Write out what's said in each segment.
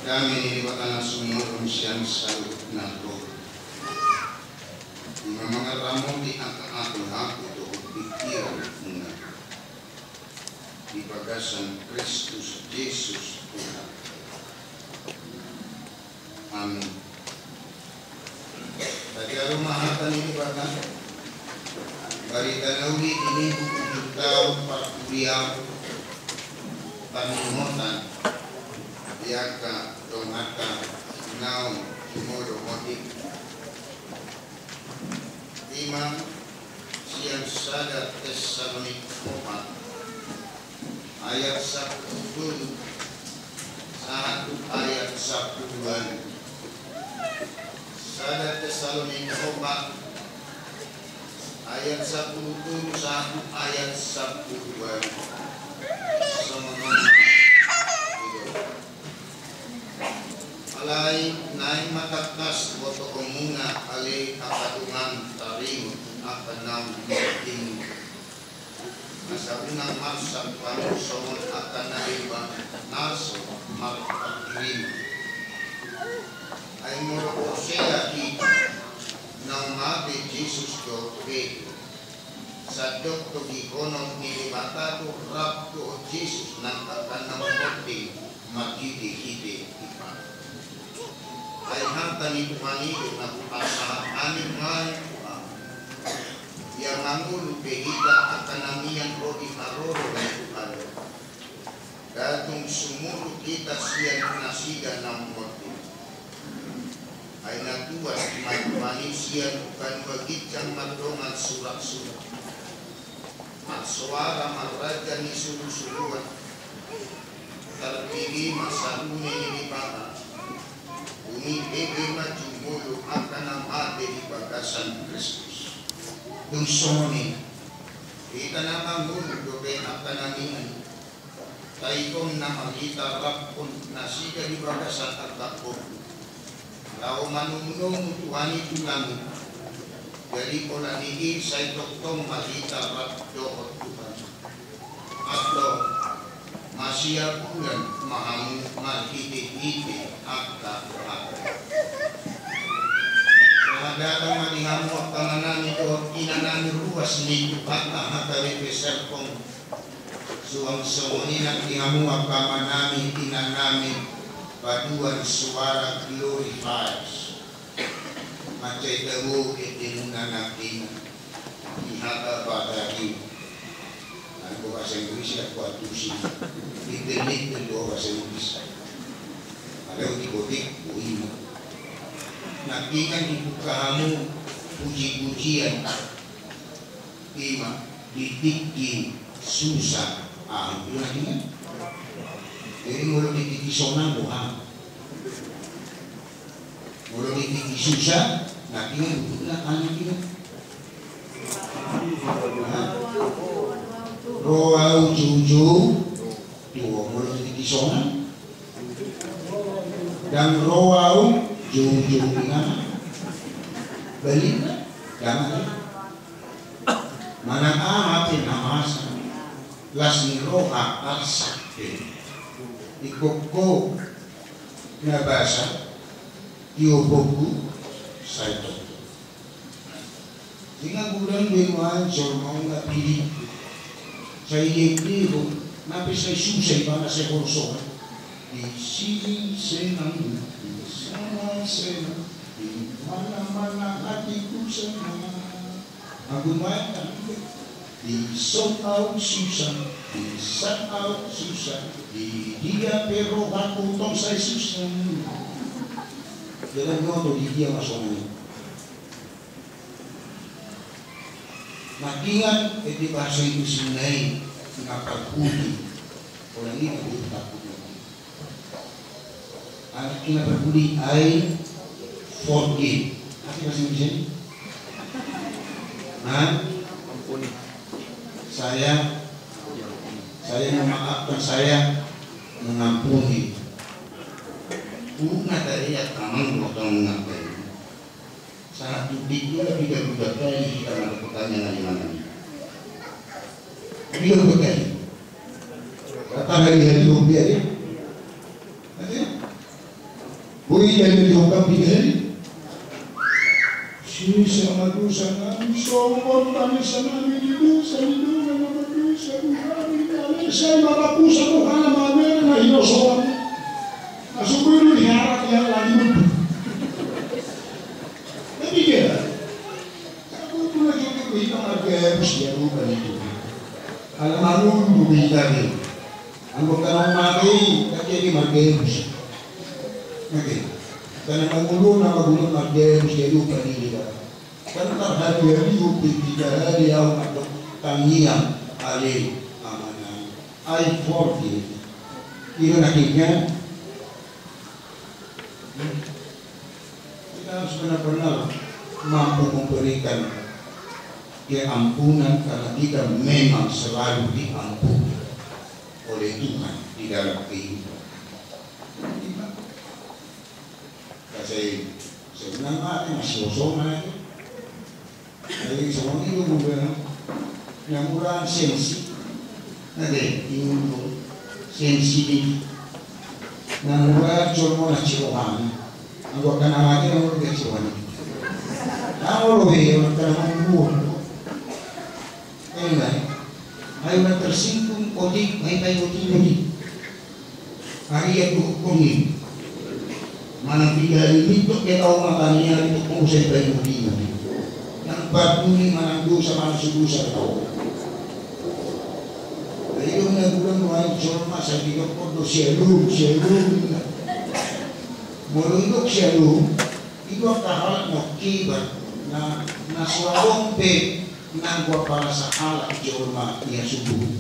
Kami niliwatan sumurong siyang salut na to. Mga ramo di ang ako to pikiran na di bagasan Kristus Jesus Tuhan. Amin. Tadi rumahatan ini bahkan barita nauli ini buku tahu para kuliah panuhotan yaka domata nau sumulo motik imam siang sada Tesalonik 4 ayat 1 ayat 10 sada Tesalonik 4 ayat 10 ayat 10 alay naing matakas boto umuna alay akatungan tarim akanam ting nasa unang marsang panuson akan naiba naso marpakirim ay muro siya kita ng mati Jesus do Pedro sa dokto gikonong nilibatado rapto o Jesus ng akanang moting magidi-hidi ipa ay hanta ni Tuhanito na pasahanin ngayon yang mangulo behita akanamian o ikaroro ng Tuhan datong sumulot kita siya nasiga ng moting ay natuwas may siya bukan bagitang madongan surat-surat at suara maraja ni sulu-suluan terpilih masa dunia ini bata bumi bebe maju mulu akan namade di bagasan Kristus dungsoni kita nama mulu dobe akan namin taikom nama kita rapun nasiga di bagasan atakon lau manunung Tuhan itu langit jadi pola ini saya doktong malita rapdo Tuhan atau masih bulan mahamu malhiti-hiti akta datang malihamu akananami ko inanami ruas ni Tuhan hakari beserkong suang sumuni nagtihamu akamanami inanami paduan suara glorifies macay dawo itinuna natin ihata bataki ako bahasa Inggris ako atusin internet ko bahasa Inggris alaw tikotik buhay mo nakikan ibukahamu puji-pujian ima ditiki susah itu nakikan jadi mulu ditiki sonang buhang mulu ditiki susah nakikan bukula anak kita roau juju tuh mulu ditiki sonang dan roau juju dengan balik jangan mana ahatin namasa las ni roha arsakti ikoko nabasa dioboku saito tinggal bulan bewan mau nggak pilih saya yaitu nabi saya susah mana saya kosong di sini senang senang di mana-mana hatiku senang aku mainkan di soal susah di saat susah di dia pero aku tong saya susah jangan ngotot di dia masuknya makingan di bahasa itu sebenarnya ngapal putih orang ini aku takut anak kita berbudi I forgive apa bahasa Indonesia ini? Ampuni saya memaafkan saya mengampuni bunga dari ya kamu potong mengampuni sangat tudik juga tidak kali karena pertanyaan yang mana dia berkali kata dari hari rupiah dia Ui dari hukam bigari. Si sama dosa namin, sokon kami sa namin dito, sa dito, mga mag-dosa, kami saya makapusa ko ka naman na hinosoan. Nasubuhin hiharap niya lagi mo. Nabigyan. Sabi ko na dito ko ito mag-eros niya ko ganito. Alam mo, bumita rin. Ang magtanong natin, kasi mag-eros. Okay. Karena mengulo na magulo mag-eros niya ko kanila. Karena terhadap yung pagkita dia untuk tangian alih amanah. I forgive. Itu nakiknya. Kita harus benar-benar mampu memberikan keampunan karena kita memang selalu diampuni oleh Tuhan di dalam kehidupan. Kasi sebenarnya masih kosong aja. Jadi semua itu bukan yang kurang sensi. Nanti itu sensitif. Yang kurang cuma ciuman. Aku akan lagi orang ciuman. Kalau lebih orang terlalu enggak. Ayo tersinggung kodik, main kodik. Hari aku kongin. Mana tiga ini tuh kita tahu makanya itu mengusai bayi muda. Yang batu ini mana dosa mana dosa tahu. Jadi itu mengadukan mulai cuma saya tidak perlu selalu. Mulai itu selalu itu hal mokibat na suarong pe nangwa para sahala jorma yang subuh.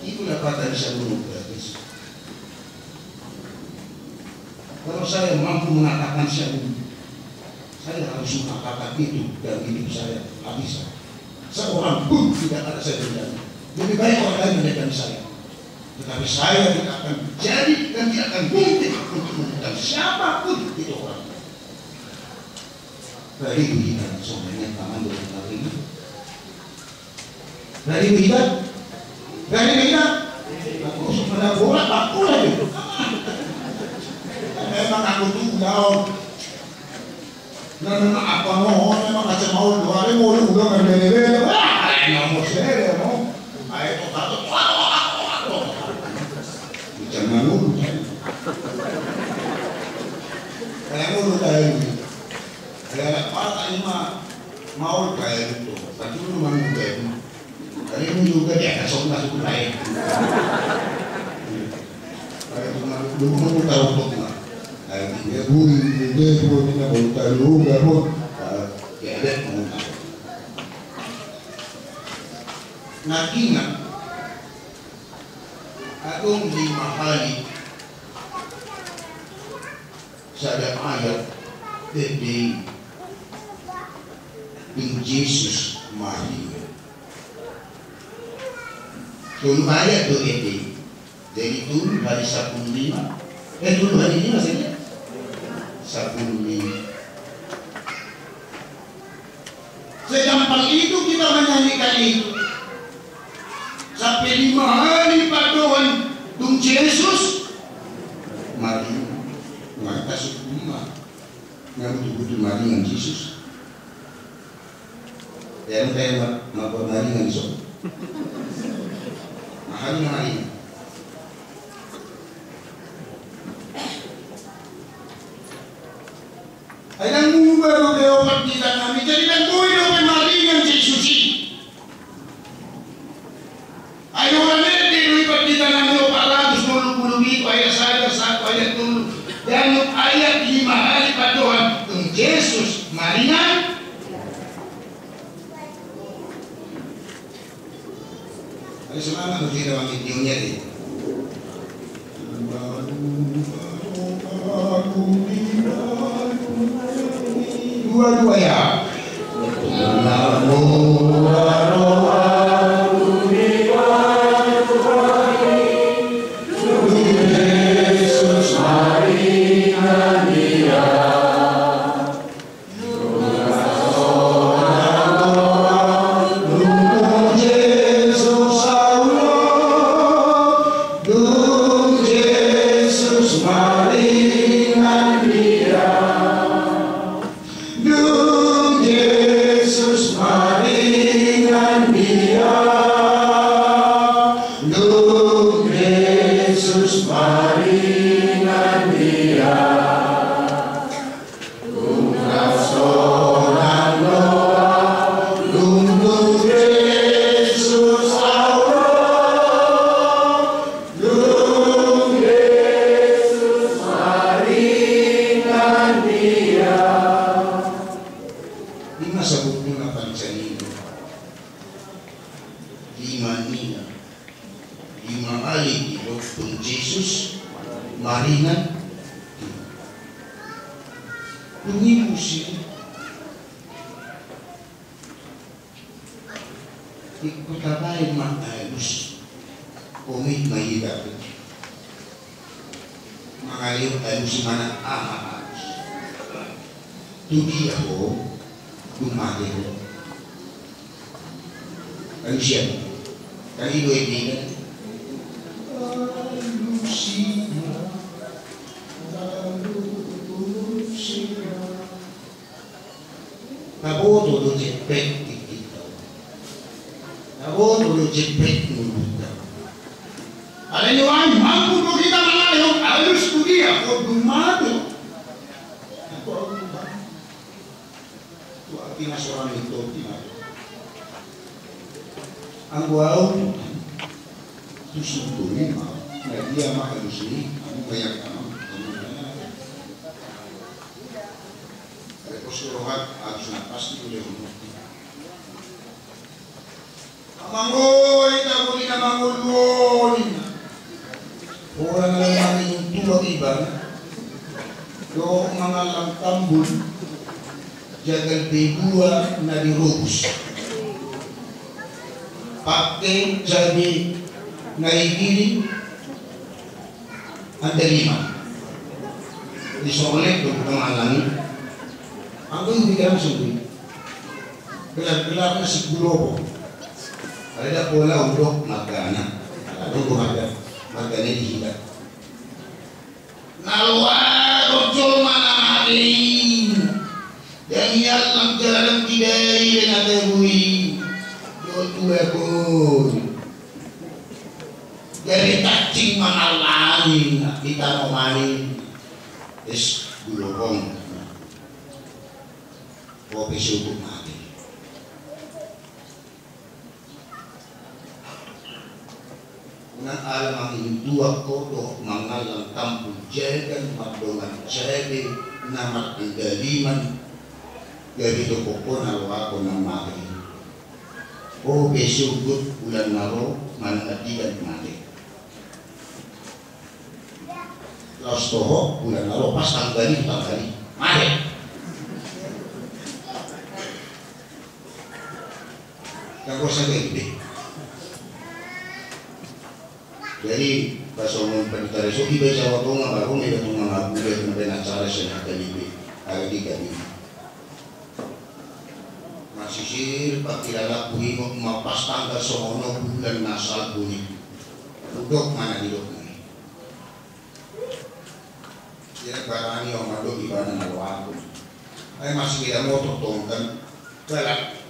Itu dapat dari selalu. Kalau saya mampu mengatakan saya harus mengatakan itu dalam hidup saya habis. Seorang pun tidak ada saya berani. Lebih baik orang lain menekan saya. Tetapi saya tidak akan jadi dan tidak akan mungkin untuk menekan siapapun itu orang. Dari kita sebenarnya tangan bergerak ini. Dari kita, aku sebenarnya bola aku lagi. Memang aku tunggal. Memang apa mau? Memang macam mau dua hari mau udah berbeda. Wah, ini mau serius mau. Ayo satu. Jangan lu. Kayak lu kayak ini. Kayak apa ini mau kayak itu. Tapi lu mau kayak itu. Kali ini juga dia kasih masuk lain. Kayak cuma lu mau tahu tuh. Dia buri, dia punya bautan lu, gabung, ya ada pengusaha. Nah ingat, Agung 5 kali saya ayat dari Yesus Maria. Dulu ayat tu jadi dulu hari 15, dulu hari ini maksudnya. 10 menit. Segampang itu kita menyanyikan itu. Sampai 5 hari paduan tung Yesus. Mari mereka suku 5. Yang betul-betul mari dengan Yesus. Yang saya melakukan mari dengan Yesus. Hari. Ayang baru dapat kita kami jadi kan boy dapat maringan Yesus ini. Ayo orang ini dapat kita kami 420 itu ayat saja 1 ayat dulu dan ayat 5 hari paduan Yesus maringan. Ayo semangat untuk kita ambil videonya deh. Dua-dua ya. Maria balik ito kung Jesus maringan kung siya ikutabayin maayos kumit mahirap makayo ayos mana ahas tugi ako dumagi ko ano siya kanino ibigan naboto do jepet dikito naboto do jepet nuluta alam niyo ay mampu do kita malayo ayos do dia ako dumado ako ang dumado ito ang tinasurang ito tinado ang wow susunduin mo na dia makalusuri ang bayak keseluruhan harus pasti boleh mengerti. Mangoi tak boleh nak mangoi. Orang yang tua tiba, do mengalang tambun, jagal bedua nadi rubus. Pakai jadi naikiri ada 5. Disolek do mengalangi. Aku yang pikiran sendiri gelar-gelarnya si Gulobo ada pola untuk magana untuk magana dihidat nalwa rojol mana makin yang yalang jalan tidai dan ada bui yotu ekor dari cacing mana lain kita mau main es Gulobong kopi subuh mati. Nang alam ang induak ko do mangalang kampung jagan magdongan jabe na matindaliman garito ko po nalawa ko ng mati. Kopi subuh ulan naro manatigan mati. Laos toho ulan naro pas tanggali mati. Ako sa gabi. Jadi pas omong penitari so iba sa wato nga bago may batong mga bulat na pinatsara siya na kalibi. Agadi kami. Masisir pagkilala kuhimok mapastanggal sa ono bulan na salbuni. Udok mana dilok na. Yan barani o madog iba na nalawa ko. Ay masih kita mo totongkan. Kala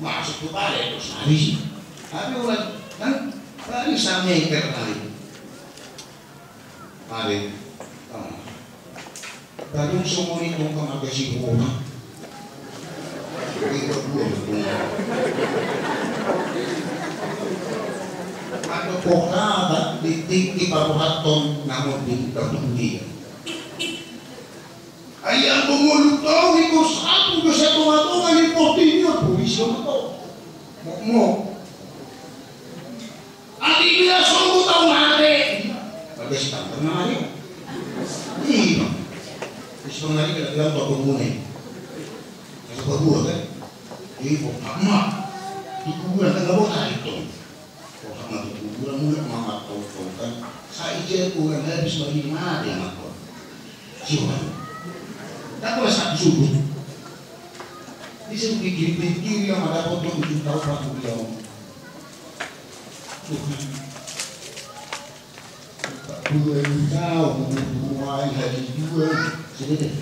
masuk ke balik terus habis tapi orang kan tadi sama yang terkait mari tadi semua ini kau kan agak sih rumah itu dua ada pokok di Paruhaton namun di tertunggi ayam pengulut tahu itu satu kesatuan ini portinya polisi tahu mau adik dia sungguh tahu mati bagus tak pernah aja iya sebenarnya kita bilang toko mune toko buah kan ibu emak di kuburan kan nggak boleh itu kalau sama di kuburan mulai mama tahu kan saya aja kuburan habis bagi mati anak kau siapa tak boleh satu subuh. Di sini pikir yang ada foto 7 tahun pas beliau. Dua tahun, mulai hari 2, sedih.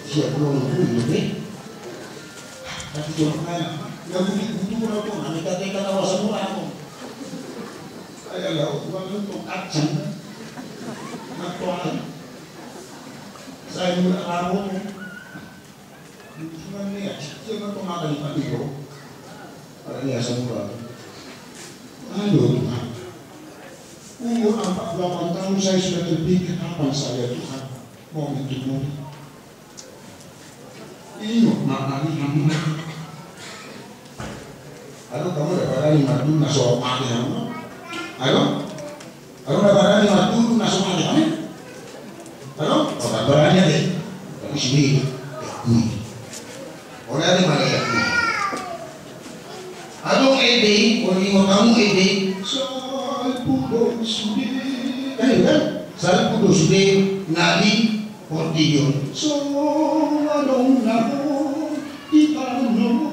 Siap belum lebih. Tapi jangan, yang butuh apa? Nanti kata kawasan murah. Saya lalu uang untuk kacang, natural. Saya mula rawon. Cuma ni ya, jangan kau makan ikan itu. Ada ni asam mula. Aduh Tuhan. Umur 48 tahun saya sudah terpikir kapan saya Tuhan mau menjemput. Ini maknanya hamba. Halo kamu dapat 5 juta soal mati hamba. Halo, Kalau barangnya matu masuk aja kan? Kalau barangnya deh, tapi sini kui. Oleh ada mana ya kui? Adong ede, orang ingin kamu ede. Salpudo sude, kan? Salpudo sude nadi portillo. Soalong nabo itano.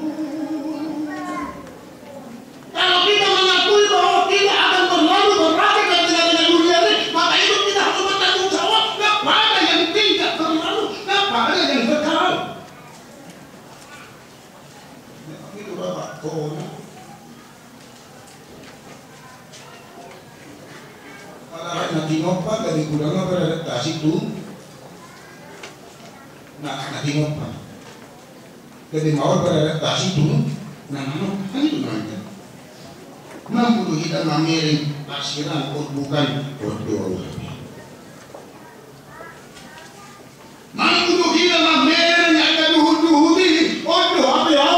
Kalau kita mengakui bahwa kita akan berlalu berlatih dan tidak dunia ini, maka itu kita harus bertanggung jawab. Apa ada yang tidak berlalu, apa ada yang kekal. Itu Bapak Corona. Kalau nanti ngopak dari gudangnya beradaptasi itu, nanti ngopak. Jadi mau beradaptasi itu, kan itu namanya. 60 kita mamiring pasiran bukan bodoh. 60 kita mamiring yang keduh-duh ini bodoh apa ya?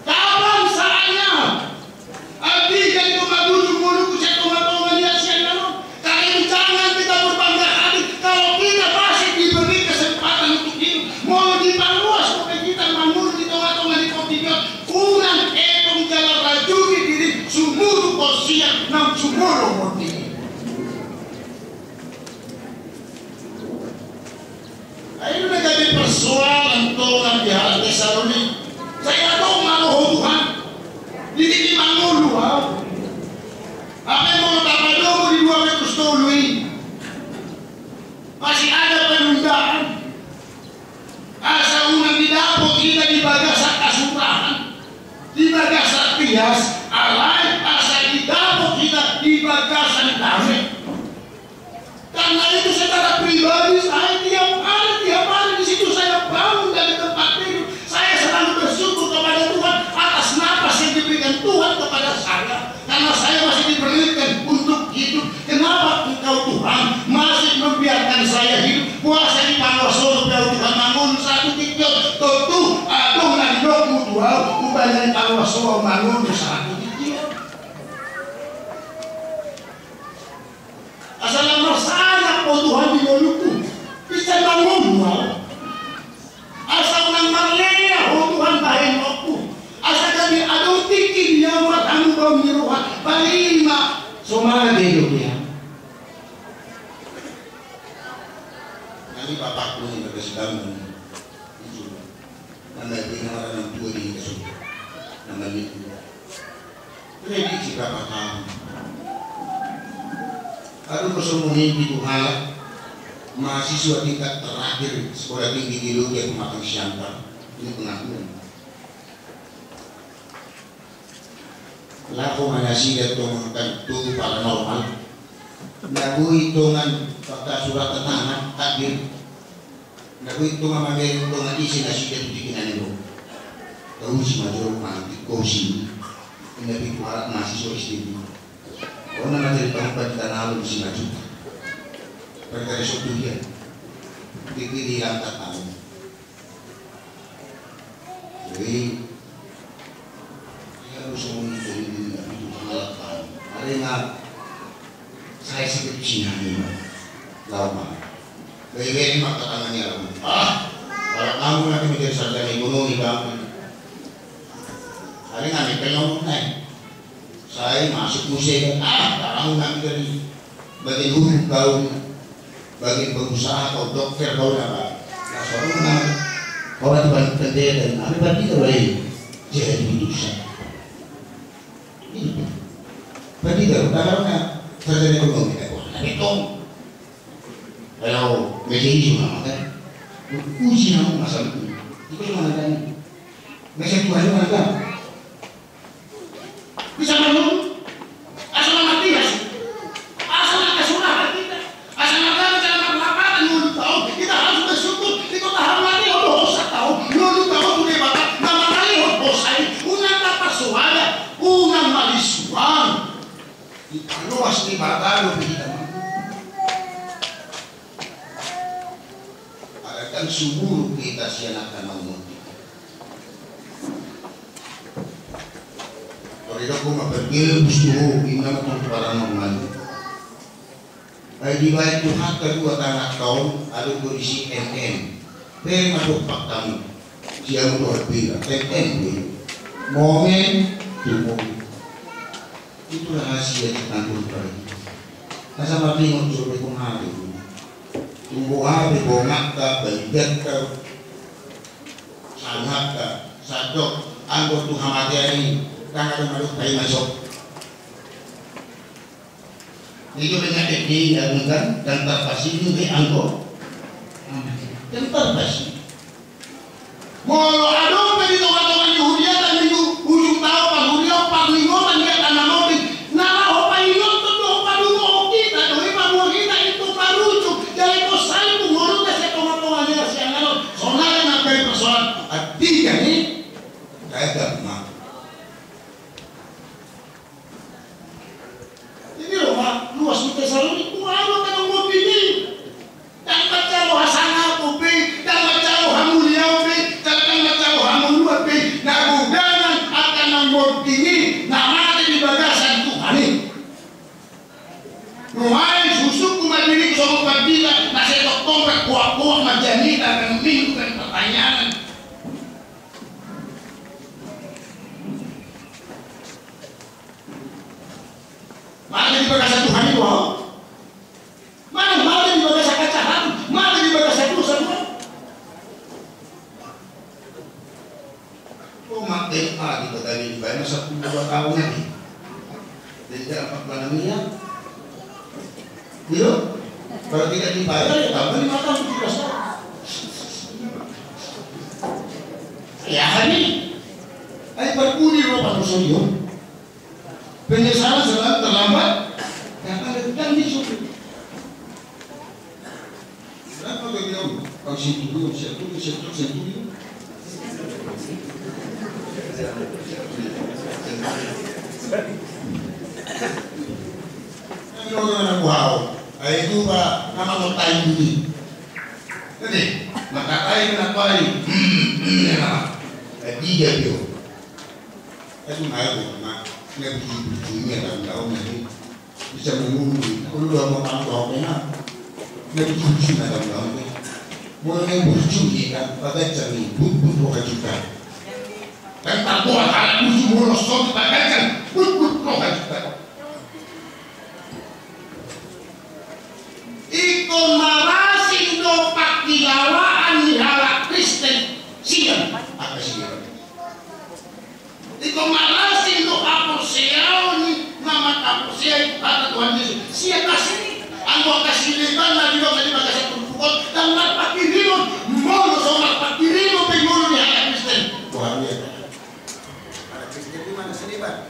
Kapan saatnya? Abdi kan tumadudu mulu kucek tumatongan dia siang. Kali jangan kita berbangga hati kalau kita masih diberi kesempatan untuk hidup. Mau diperluas supaya kita mamur di tengah-tengah di kopinya kurang jalan rajuni diri sumuru posian nam sumuru mati. Ayo na jadi persoalan tuhan di hati Saloni. Saya tahu malu Tuhan. Jadi di mangulu apa yang mau dapat dulu di 2 meter dulu ini? Masih ada penundaan. Asal unang didapot kita di bagasan kasurahan. Di bagasan pias, alai asal didapot kita di bagasan damai. Karena itu secara pribadi saya tiap hari di situ saya bangun dari tempat tidur. Saya selalu bersyukur kepada Tuhan atas napas yang diberikan Tuhan kepada saya. Karena saya masih diberikan untuk hidup. Kenapa Engkau Tuhan masih membiarkan saya hidup? Puasa di Pangosoro Tuhan bangun satu titik tutup aduh nandokmu dua ubahnya di Pangosoro bangun satu titik. Asal merasa po Tuhan di luluku bisa bangun dua. Asal nang marlea po Tuhan bahin aku. Asal kami aduh titik yang bertanggung jawab miruhan balima somana delo dia. Ini bapakku yang berkesidang itu nama orang yang tua di kesud nama itu prediksi berapa tahun aduh kesemuanya itu hal mahasiswa tingkat terakhir sekolah tinggi geologi yang Pematang Siantar ini pengakuan laku manasida tongkan itu paranormal naku hitungan fakta surat tanah takdir naku hitungan mamay hitungan isi nasida tutikinan ito tahu si major mantik ko si inabi ko harap mahasiswa STB o na natin pang pagtanalo si major pagkarisok tuhiyan dikili lang tatalo jadi kaya gusto mo nito hindi na ito pangalakpan hari nga saya sakit sinani lama. Gaya-gaya makatangan niya lang. Para kamu natin menjadi sarjana ekonomi kamu. Hari nga may kanyang na saya masuk musik. Kamu namin dari bagian hukum kau, bagian pengusaha kau, dokter kau apa? Soalnya na kau nanti balik pendeta. Apa balik kita balik? Jadi dosa. Ini balik kita. Karena sarjana ekonomi itong kalau meja hijau nama kan uji nama masalah itu cuma ada meja Tuhan itu ada bisa bangun asal mati ya asal kesunahan kita asal kita jangan melakukan nulu tahu kita harus bersyukur di kota Hamadi dosa tahu nulu tahu sudah bakal nama kali dosa unang apa suara unang malisuan luas di batalo kita akan subur kita sianakan maut. Mereka kok berkira bustuh ini nama paranormal. Di bawah Tuhan kedua tanah kau ada berisi NN. Dari masuk faktamu siapa tuh berbeda NN momen tunggu itu rahasia di kantor tadi. Asa mati mau coba kemari tunggu apa bongak ka balikat ka sangat ka sadok anggo Tuhan mati ini karena ada masuk bayi masuk itu banyak ini kan dan terpasi ini anggo dan terpasi molo adong pe dito katongan Yahudiya tan minggu ujung tao pa Yahudiya pa minggu tan ka tanamon na ho pa ingon to pa dungo kita to ipa mo kita itu parucho jadi ko sai tu molo ka sa tomatongan niya siya ngayon sonala na kay persoalan at di gani kaya ma ini loh ma luas ni Tesalonik kung ano ka ng mabini dan baca lo hasanga ko pe dan baca lo hamuliaw pe dan baca lo hamulua pe nagudanan akan ng mordini na mati di bagasan Tuhan ini nuhain susuk kumadiri ko sa pagdila na sa doktor kuwa-kuwa majanita ng minggu ng pertanyaan mana di bagasan Tuhan itu mana di bagasan kacahan mana di bagasan dosa umat DA di kota ini bayar 12 tahun lagi jadi apa namanya gitu kalau tidak dibayar ya tambah 5 tahun 17 tahun ya hari ini berkuni loh Pak Musolio penyesalan selalu terlambat yang ada hutang di situ berapa beliau kalau senturi wow itu Pak nama mau tahu ini jadi maka air kenapa ini tiga bio itu ngaku nggak begini dalam tahun ini bisa mengundi kalau udah mau tahu nggak begini dalam tahun ini mulai berjudi kan pada cermin but juga dan tak buat alat musuh mulos kau dibagaikan but juga ikut marasi dopak dilawaan halak Kristen siang apa siang ikut marasi do aposel nama aposel kata Tuhan Yesus siang kasih anggo kasih leban lagi dong tadi bagai satu pukul dan marpak dirimu mau so marpak dirimu pengen di halak Kristen Tuhan ya halak Kristen di mana seniman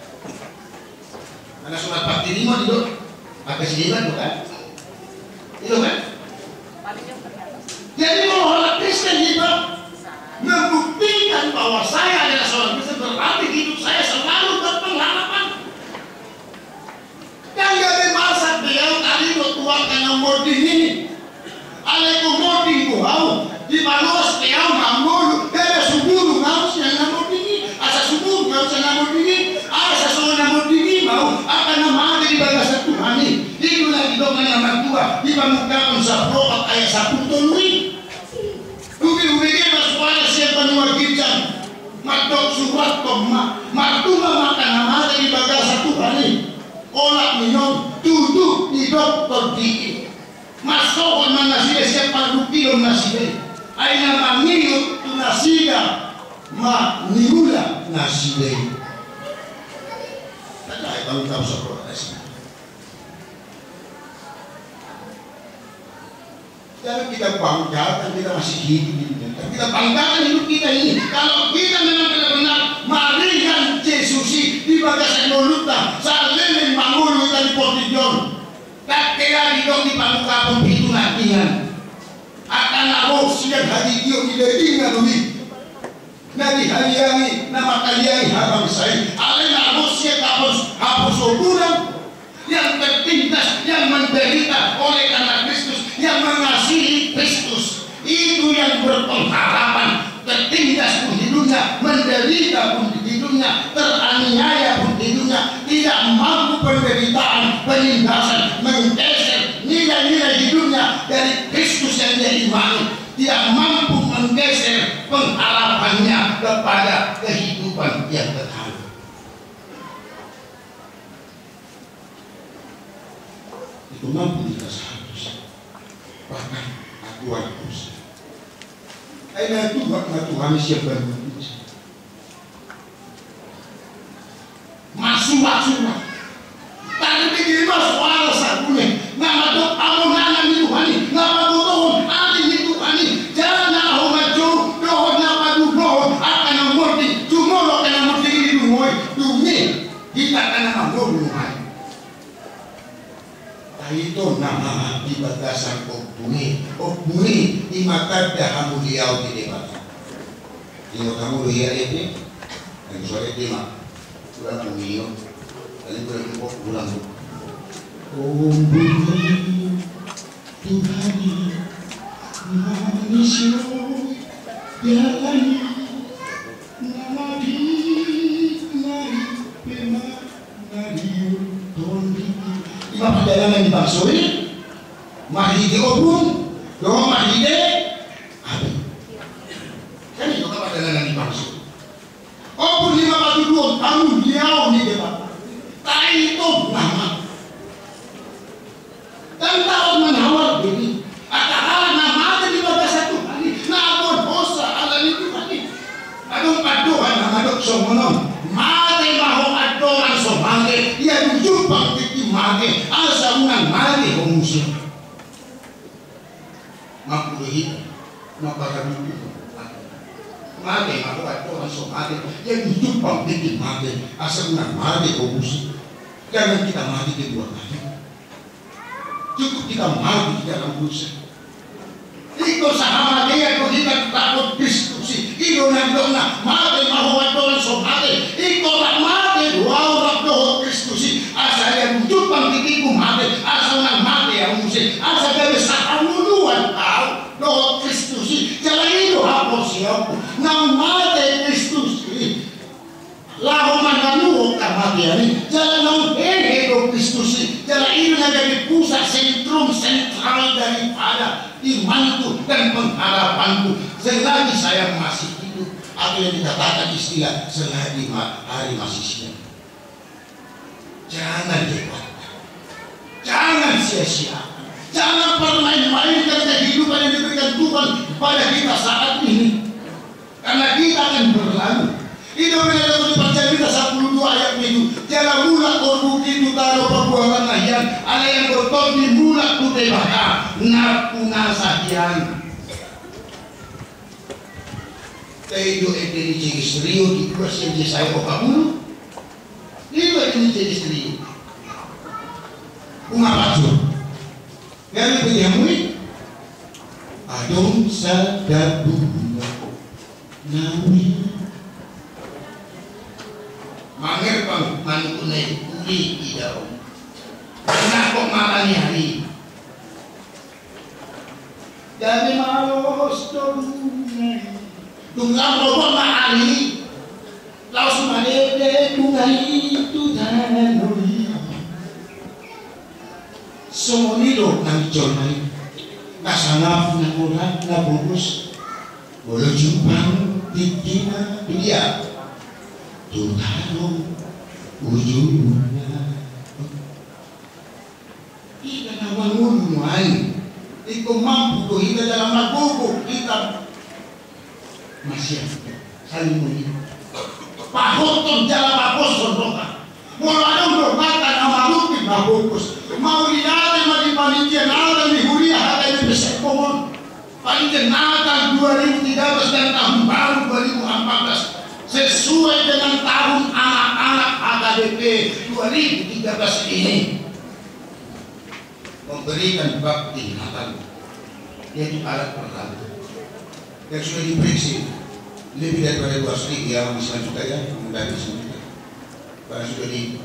mana so marpak dirimu di dong apa seniman bukan itu kan jadi kalau halak Kristen hidup membuktikan bahwa saya adalah seorang Kristen berarti hidup saya selalu berpengharapan dan gak dimasak beliau tadi bertuangkan nomor ini alaikum mording buhau di balos beliau mamul ada suburu ngaus yang nomor ini asa suburu ngaus yang nomor ini asa soal nomor ini mau akan nama di bagasan Tuhan ini itu lagi dong nama tua di pamukaan sabrokat ayat 1 tolui ubi-ubi masuknya siapa mewajibkan matok surat koma matuma makan nama di bagasan Tuhan ini olah minum duduk di dokter dikit masuk mengasih siapa rupiah nasi aina mangiu tu nasiga ma niula nasi ada kalau tahu soal nasi jangan kita banggakan kita masih hidup di dunia kita banggakan hidup kita ini kalau kita memang benar-benar marikan Yesus di bagasan noluta salin mangulu dari portijon kakek di dong di pamuka pun itu latihan akan aku siang hari dia tidak ingat dulu nanti hari ini nama kalian habang saya alena aku siang hapus ukuran yang tertindas yang menderita oleh karena Kristus yang mengasihi Kristus itu yang berpengharapan tertindas pun hidupnya menderita pun hidupnya teraniaya pun hidupnya hidupnya tidak mampu penderitaan, penindasan, menggeser nilai-nilai hidupnya dari Kristus yang dia imani, tidak mampu menggeser pengharapannya kepada kehidupan yang kekal. Itu mampu kita seharusnya. Bahkan akuan dosa. Aina itu waktu Tuhan siapa yang berbicara. Masuk. Tapi begini mas suara sakunya. Nama tu kamu nana ni Tuhan ni. Nama tu Tuhan ada ni Tuhan ni. Jangan nak maju. Doa nama tu doa akan murti. Cuma lo akan murti ini dulu. Dumi kita akan murti Tuhan. Itu nama di batasan bumi di mata dah mulia di depan. Ini kamu lihat ini, yang sore lima, sudah bumi, kalian boleh kok pulang. Oh bumi, Tuhan manusia jalani, nari tondi. Lima perjalanan di Baksoi, mahide obun, doa mahide, habis. Kan itu kan perjalanan di Baksoi. Obun 52 tahun liau ni depan. Tak itu nama. Dan tahun menawar ini. Atahalah nama ada di bawah satu hari. Namun dosa ala itu hari. Adung paduan nama dok somonon. Mate mahu adoran somange. Ia jumpa mage asa unang mage homusi makuluhi makarabuti mage mahu adoran somange ia jumpa bikin mage asa unang mage homusi. Jangan kita mati kedua kali, cukup kita mati di dalam dosa. Iko sahama dia ko kita takut diskusi iko nandona mate mahu adoran somange iko tak mate wow rabdo diskusi asa yang jupang titiku mate asa nang mate yang musik asa gawe sakamuluan tau doh Kristusi jalan itu hapus siapa nang mate Kristusi lahu mananu kamatiani jalan nang doh Kristusi jalan itu menjadi pusat sentral daripada imanku dan pengharapanku selagi saya masih hidup atau yang dikatakan istilah selagi hari masih siang. Jangan lewatkan, jangan sia-siakan, jangan permain-mainkan kehidupan yang diberikan Tuhan kepada kita saat ini, karena kita akan berlalu. Itu benar-benar dipercaya kita 12 ayat itu. Jangan mulak korbu itu taruh perbuatan lahian. Ada yang bertopi mulak putih baka napuna sahian. Itu ini jadi serius di kelas yang saya kamu. Ini jadi serius. Umapatu. Yang beriamui adong sadabu nawi. Mangir pang manutunay uli idaw. Nakok marani hari. Dari malos tunay. Tunggang robo maali. Laos manede tunay tudanoi. Sumunilo ng jornay. Kasanap na ulat na bubus. Wala jumpang titina dia. Tuhan ujungnya kita nawang uluan ikaw mampu ko kita dalam magugo kita masih saling muli pahotong dalam apostol roka mula nung romata na malukin magugos mauli natin magipanitin natin ni Huria hagay na besekpon panitin natin 2013 dan tahun baru 2014 sesuai dengan tahun anak-anak AKBP 2013 ini memberikan bakti Natal yaitu alat pertama yang sudah diperiksi lebih daripada 2.000 yang masih juga ya dari sini karena sudah di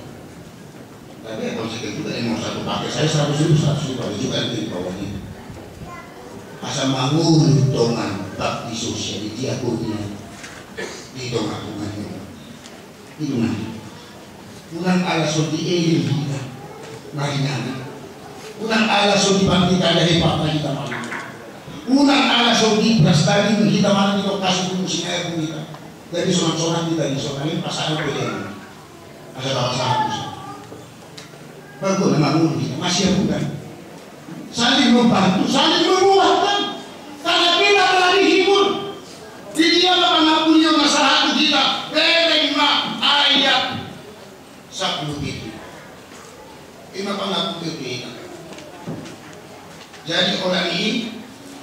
tapi ya kalau saya juga yang mau satu pakai saya 100.000 juga di bawahnya asal mangun tongan bakti sosial di diakonnya itu ngaku itu nanti Unang alas o di elihina. Marinari. Unang alas o di pangkita dari papa kita malam. Unang alas o di prastari kita malam itu kasih dulu sinaya pun kita. Dari sonak-sonak kita di sonakin pasangan ko din. Asa tawa sa akin siya. Bago na mamuli kita, masya bukan. Saling membantu, saling menguatkan. Karena kita telah dihibur. Di dia mengampuni masalah kita. Berengma ayat 10 itu. Ini pengampuni kita. Jadi orang ini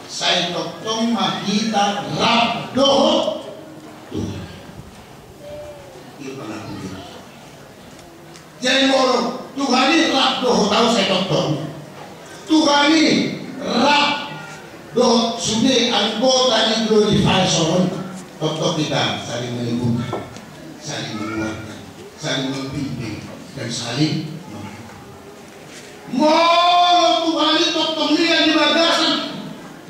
saya toktong makita rabdoh Tuhan. Itu pengampuni. Jadi orang Tuhan ini rabdoh tahu saya toktong. Tuhan ini rabdoh sudah anggota yang glorify soal toktong kita saling menyembuhkan, saling menguatkan, saling membimbing dan saling mau Tuhan itu toktongnya di bagasan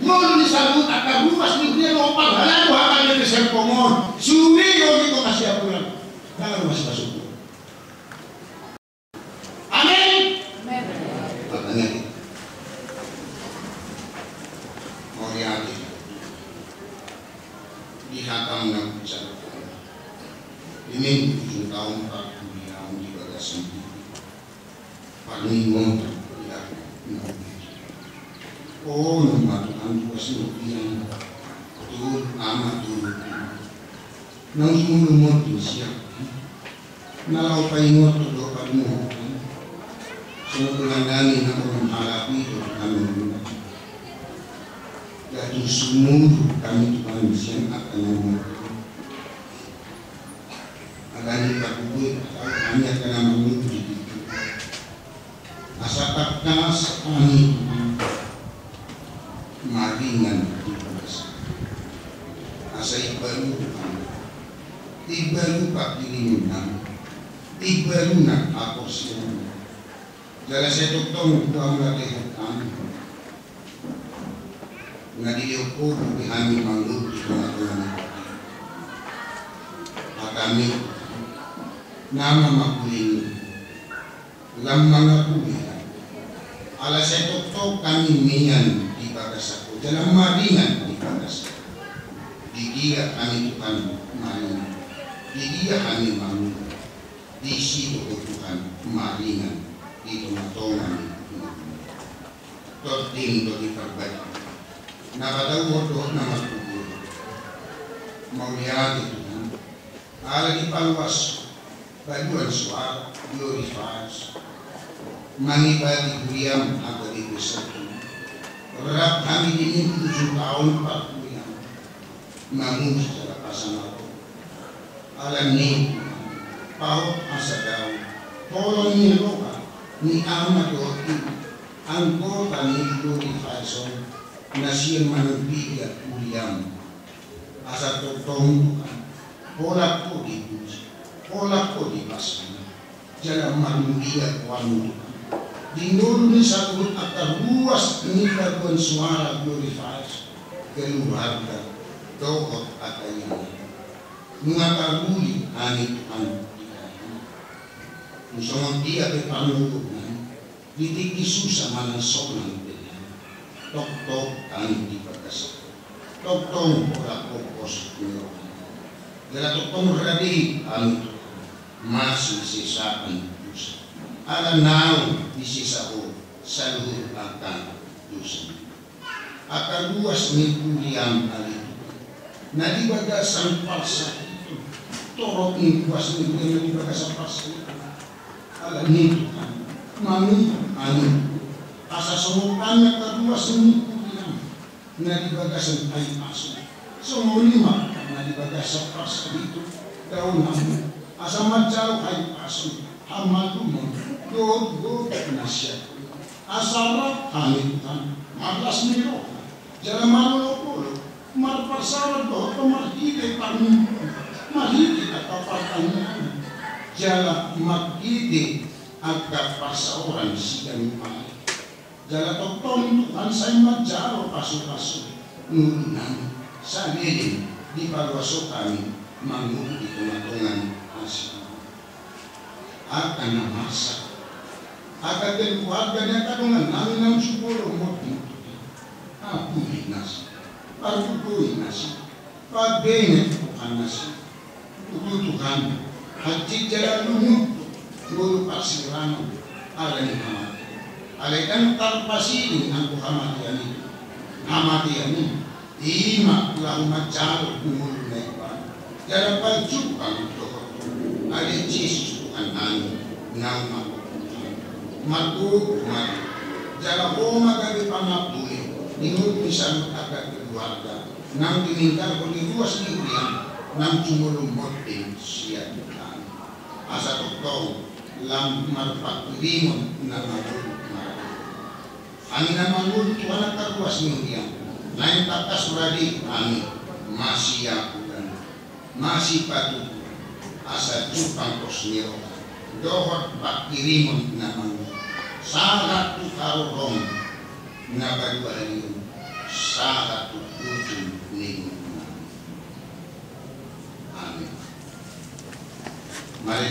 mau disambut akar luas di dunia lopal halan akan jadi serpomon suwi yo itu masih apuran jangan masih masuk. Amin. Amin. Mau lihat di hatam yang bicara ini 7 tahun 40 yang di bagasan paling montar ya. Oh, nomor ang puso yang betul amat dulu. Nang sumulumot siya. Nalaw pa ingot to pagmo. Sumulangani na ko harapi to kami. Dahil sumulu kami tuan siya akan mo. Agani pagbubuy kami akan mamuli dito. Asatak na sa kami maringan di bawah. Asa ibalu pak dilimunan, ibalu nak apa sih? Jadi saya tuntun buang lagi kami. Ngadi diukur kami malu di tengah-tengah. Kami nama makulin, lamang makulin. Ala saya tuntun kami mian bagasaku dalam maringan di bagasaku di dia kami Tuhan maringan di dia kami malu di situ Tuhan maringan di tengah-tengah totin do diperbaiki nakadaw do nama kubur mau lihat Tuhan ala di paluas bajuan suara glorifies manibadi kuriam agar di besar Rap kami ini 7 tahun 40 yang namun secara pasangan alam ni paut asa daw tolong ni loka ni amat doki anggota ni glorification na siya manubigya uliyam asa totong pola ko di puji pola ko di pasangan jalan manubigya kuanu Dinul ni salut akan luas ini kaguan suara glorifies keluarga dohot atayana mengakaluli ani Tuhan musong dia pepanulunan ditiki susah manang sonan tok-tok ani di bagas tok-tok ora kokos dala tok-tok radi ani masih sisaan alam nau di sisa ko saluhur akan dosa akan luas ni kuliam kali na di bagasan paksa itu torok ni kuas ni kuliam di bagasan paksa itu alam ni Tuhan mami anu asa somokannya terluas ni kuliam na di bagasan ay aso semua lima na di bagasan paksa itu daun namu asa macau ay aso hamalumon do nasya asara hamitan malas nilo jala manolo marpasara do marhide parmi mahidi kapapatanya jala makide agak pasaoran siang pagi jala tokton Tuhan saya majaro pasu-pasu nurunan sanelin di paluaso kami mangun di tengah-tengah asya akan namasa akan din keluarga niya tanungan namin ng siguro mo apuhin nasi argutuin nasi pagbenet bukan nasi tutukan hati jalan lumut guru paksirano alay hamati alay kan tarpasili ang hamatian itu hamatian ini ima lang macalo kumulu na ipan jalan pancukan alay Jesus bukan nani nang matu jalan Roma gabi pangapuli ningut bisa agak keluarga nang diminta ko ni luas ni Urian nang cumulumot din siya asa tokto lam marpaklimon na magulut ang inamagulut wala karuas ni Urian lain takas uradi kami masih yakudan masih patuh asa cupang kosniro dohot pakirimon na magulut sangat tu karorong na baliwaliyon sangat tu ujung ningon. Amin. Mari